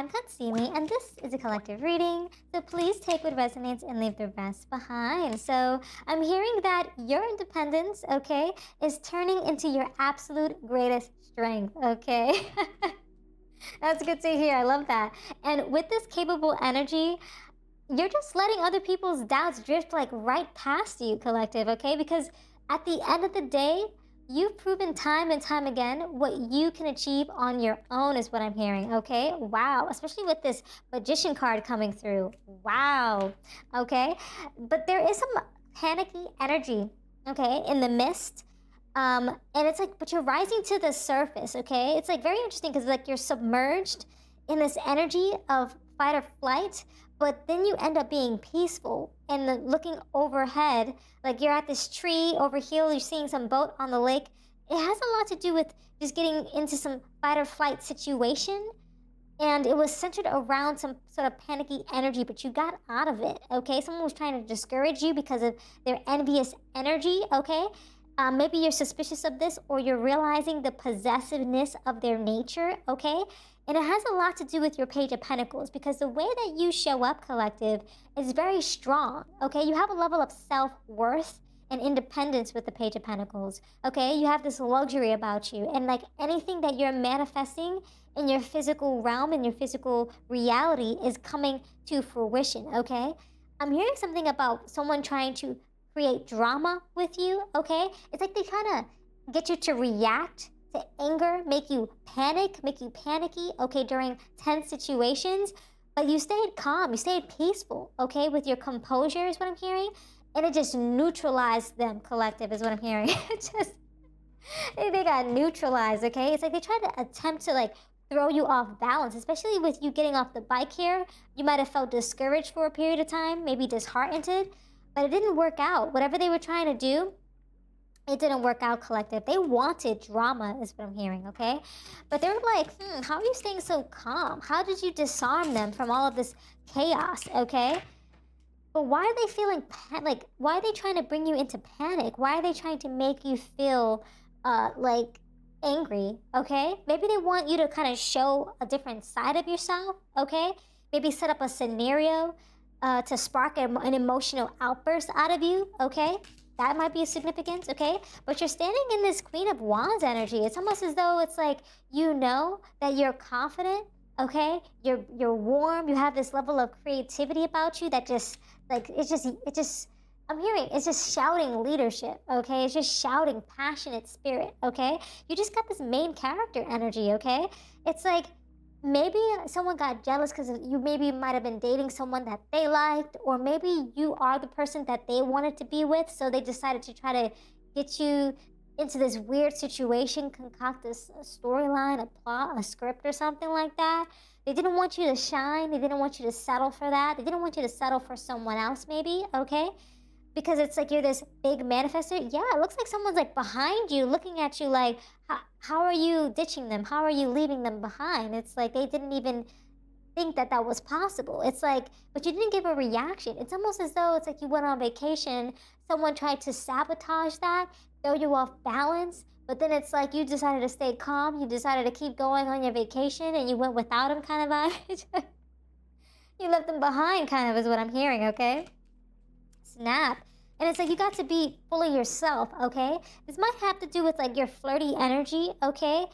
I'm Katsumi, and this is a collective reading, so please take what resonates and leave the rest behind. So I'm hearing that your independence, okay, is turning into your absolute greatest strength, okay? That's good to hear. I love that. And with this capable energy, you're just letting other people's doubts drift like right past you, collective, okay? Because at the end of the day, you've proven time and time again what you can achieve on your own, is what I'm hearing, okay? Wow, especially with this magician card coming through. Wow, okay? But there is some panicky energy, okay, in the mist. And it's like, but you're rising to the surface, okay? It's like very interesting because like you're submerged in this energy of fight or flight, but then you end up being peaceful and then looking overhead, like you're at this tree over here, you're seeing some boat on the lake. It has a lot to do with just getting into some fight or flight situation, and it was centered around some sort of panicky energy, but you got out of it, okay? Someone was trying to discourage you because of their envious energy, okay? Maybe you're suspicious of this, or you're realizing the possessiveness of their nature, okay? And it has a lot to do with your Page of Pentacles, because the way that you show up, collective, is very strong, okay? You have a level of self-worth and independence with the Page of Pentacles, okay? You have this luxury about you, and like anything that you're manifesting in your physical realm, in your physical reality, is coming to fruition, okay? I'm hearing something about someone trying to create drama with you, okay? It's like they try to get you to react to anger, make you panic, make you panicky, okay, during tense situations, but you stayed calm, you stayed peaceful, okay, with your composure is what I'm hearing, and it just neutralized them, collective, is what I'm hearing. It just, they got neutralized, okay? It's like they tried to attempt to like throw you off balance, especially with you getting off the bike here. You might have felt discouraged for a period of time, maybe disheartened, but it didn't work out. Whatever they were trying to do, it didn't work out, collective. They wanted drama, is what I'm hearing, okay? But they're like, how are you staying so calm? How did you disarm them from all of this chaos, okay? But why are they feeling like, why are they trying to bring you into panic? Why are they trying to make you feel like angry, okay? Maybe they want you to kind of show a different side of yourself, okay? Maybe set up a scenario to spark an emotional outburst out of you, okay? That might be a significance, okay? But you're standing in this Queen of Wands energy. It's almost as though it's like, you know that you're confident, okay? You're warm. You have this level of creativity about you that just, like, it just, I'm hearing, it's just shouting leadership, okay? It's just shouting passionate spirit, okay? You just got this main character energy, okay? It's like, maybe someone got jealous because you maybe might have been dating someone that they liked, or maybe you are the person that they wanted to be with, so they decided to try to get you into this weird situation, concoct a storyline, a plot, a script, or something like that. They didn't want you to shine. They didn't want you to settle for that. They didn't want you to settle for someone else, maybe, okay? Because it's like you're this big manifester. Yeah, it looks like someone's like behind you, looking at you like, how are you ditching them? How are you leaving them behind? It's like they didn't even think that that was possible. It's like, but you didn't give a reaction. It's almost as though it's like you went on vacation, someone tried to sabotage that, throw you off balance, but then it's like you decided to stay calm, you decided to keep going on your vacation, and you went without them, kind of vibe. You left them behind, kind of, is what I'm hearing, okay? Snap. And it's like you got to be fully yourself, okay? This might have to do with like your flirty energy, okay?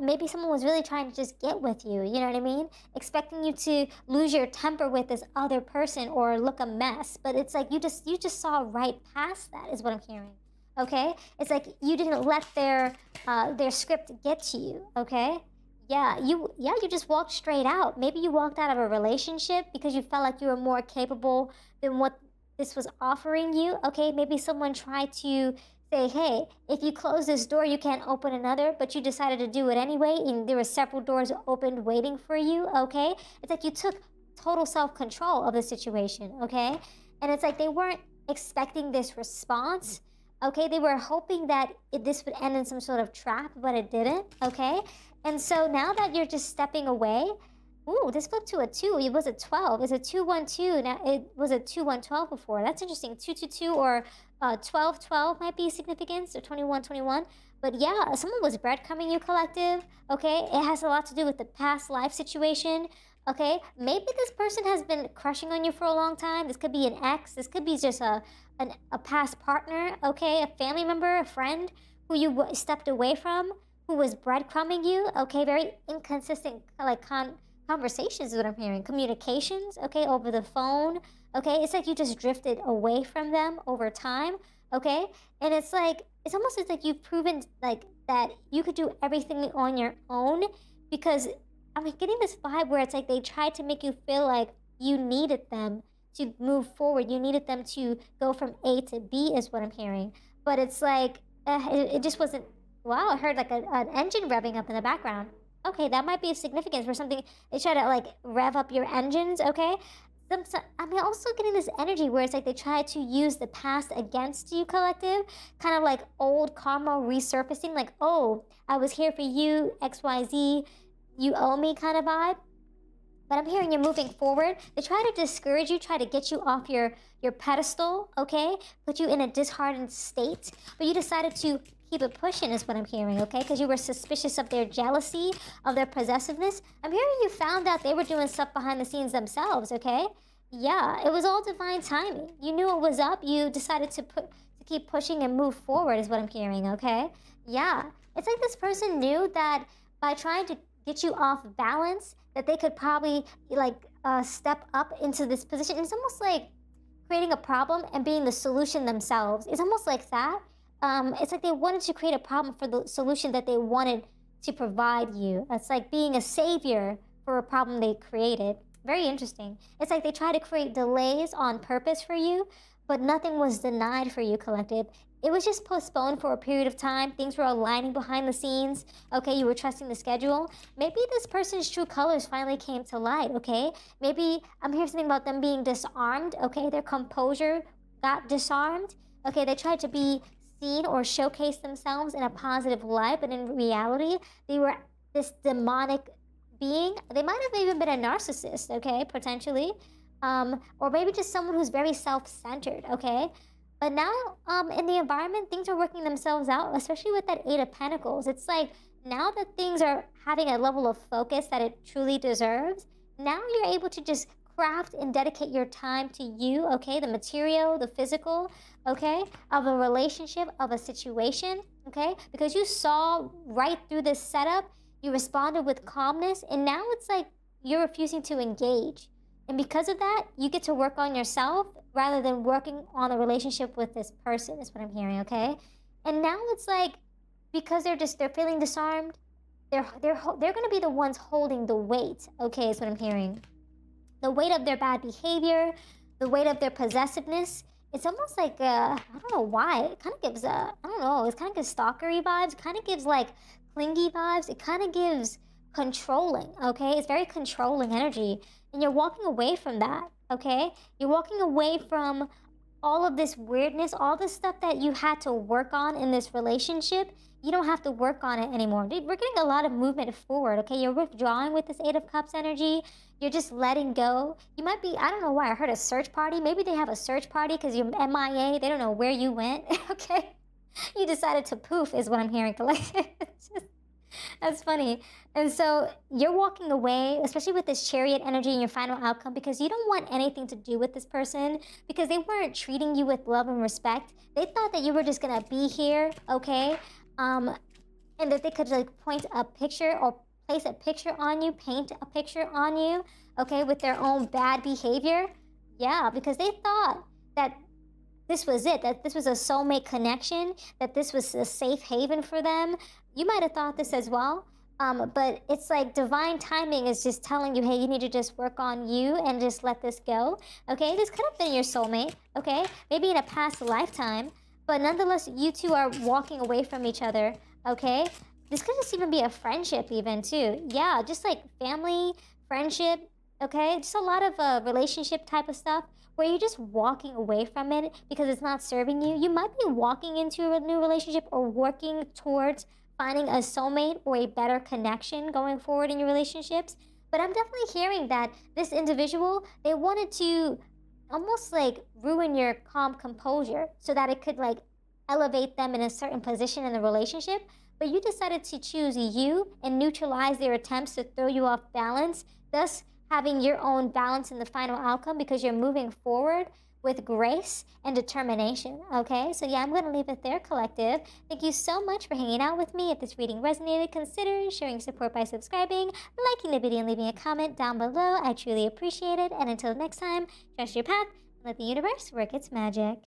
Maybe someone was really trying to just get with you, you know what I mean? Expecting you to lose your temper with this other person or look a mess. But it's like you just saw right past that, is what I'm hearing, okay? It's like you didn't let their script get to you, okay? Yeah, you just walked straight out. Maybe you walked out of a relationship because you felt like you were more capable than what this was offering you, okay? Maybe someone tried to say, hey, if you close this door, you can't open another, but you decided to do it anyway, and there were several doors opened waiting for you, okay? It's like you took total self-control of the situation, okay? And it's like they weren't expecting this response, okay? They were hoping that this would end in some sort of trap, but it didn't, okay? And so now that you're just stepping away, Ooh, this flipped to a 2. It was a 12. It's a 2-1-2. Now it was a 2-1-12 before. That's interesting. 2-2-2 or 12-12 might be significance, or 21-21. But yeah, someone was breadcrumbing you, collective. Okay, it has a lot to do with the past life situation. Okay, maybe this person has been crushing on you for a long time. This could be an ex. This could be just a past partner. Okay, a family member, a friend who you stepped away from, who was breadcrumbing you. Okay, very inconsistent, like conversations is what I'm hearing. Communications, okay, over the phone. Okay, it's like you just drifted away from them over time. Okay, and it's like it's almost like you've proven like that you could do everything on your own, because I'm getting this vibe where it's like they tried to make you feel like you needed them to move forward. You needed them to go from A to B, is what I'm hearing. But it's like it just wasn't. Wow, I heard like an engine revving up in the background. Okay, that might be of significance for something. They try to like rev up your engines. Okay, I'm also getting this energy where it's like they try to use the past against you, collective, kind of like old karma resurfacing, like, oh, I was here for you, XYZ, you owe me kind of vibe. But I'm hearing you're moving forward. They try to discourage you, try to get you off your pedestal, okay? Put you in a disheartened state. But you decided to keep it pushing, is what I'm hearing, okay? Because you were suspicious of their jealousy, of their possessiveness. I'm hearing you found out they were doing stuff behind the scenes themselves, okay? Yeah, it was all divine timing. You knew it was up. You decided to keep pushing and move forward, is what I'm hearing, okay? Yeah, it's like this person knew that by trying to get you off balance, that they could probably like step up into this position. It's almost like creating a problem and being the solution themselves. It's almost like that. It's like they wanted to create a problem for the solution that they wanted to provide you. It's like being a savior for a problem they created. Very interesting. It's like they try to create delays on purpose for you, but nothing was denied for you, collective. It was just postponed for a period of time. Things were aligning behind the scenes. Okay, you were trusting the schedule. Maybe this person's true colors finally came to light, okay? Maybe I'm hearing something about them being disarmed, okay? Their composure got disarmed. Okay, they tried to be seen or showcase themselves in a positive light, but in reality, they were this demonic being. They might have even been a narcissist, okay, potentially. Or maybe just someone who's very self-centered, okay? But now, in the environment, things are working themselves out, especially with that Eight of Pentacles. It's like now that things are having a level of focus that it truly deserves, now you're able to just craft and dedicate your time to you, okay? The material, the physical, okay? Of a relationship, of a situation, okay? Because you saw right through this setup, you responded with calmness, and now it's like you're refusing to engage. And because of that, you get to work on yourself rather than working on a relationship with this person, is what I'm hearing, okay? And now it's like, because they're feeling disarmed, they're gonna be the ones holding the weight, okay, is what I'm hearing. The weight of their bad behavior, the weight of their possessiveness. It's almost like, I don't know why, it kind of gives, I don't know, it kind of gives stalkery vibes, kind of gives like clingy vibes, it kind of gives controlling, okay? It's very controlling energy. And you're walking away from that, okay? You're walking away from all of this weirdness, all this stuff that you had to work on in this relationship. You don't have to work on it anymore. Dude, we're getting a lot of movement forward, okay? You're withdrawing with this Eight of Cups energy. You're just letting go. You might be, I don't know why, I heard a search party. Maybe they have a search party because you're MIA. They don't know where you went, okay? You decided to poof, is what I'm hearing, collective. That's funny. And so you're walking away, especially with this Chariot energy in your final outcome, because you don't want anything to do with this person, because they weren't treating you with love and respect. They thought that you were just gonna be here, okay? And that they could like point a picture or place a picture on you, paint a picture on you, okay, with their own bad behavior. Yeah, because they thought that this was it, that this was a soulmate connection, that this was a safe haven for them. You might have thought this as well, but it's like divine timing is just telling you, hey, you need to just work on you and just let this go, okay? This could have been your soulmate, okay? Maybe in a past lifetime, but nonetheless, you two are walking away from each other, okay? This could just even be a friendship even too. Yeah, just like family, friendship, okay? Just a lot of relationship type of stuff where you're just walking away from it because it's not serving you. You might be walking into a new relationship or working towards finding a soulmate or a better connection going forward in your relationships. But I'm definitely hearing that this individual, they wanted to almost like ruin your calm composure so that it could like elevate them in a certain position in the relationship. But you decided to choose you and neutralize their attempts to throw you off balance, thus having your own balance in the final outcome because you're moving forward with grace and determination. Okay, so yeah, I'm going to leave it there, collective. Thank you so much for hanging out with me. If this reading resonated, consider showing support by subscribing, liking the video, and leaving a comment down below. I truly appreciate it. And until next time, trust your path and let the universe work its magic.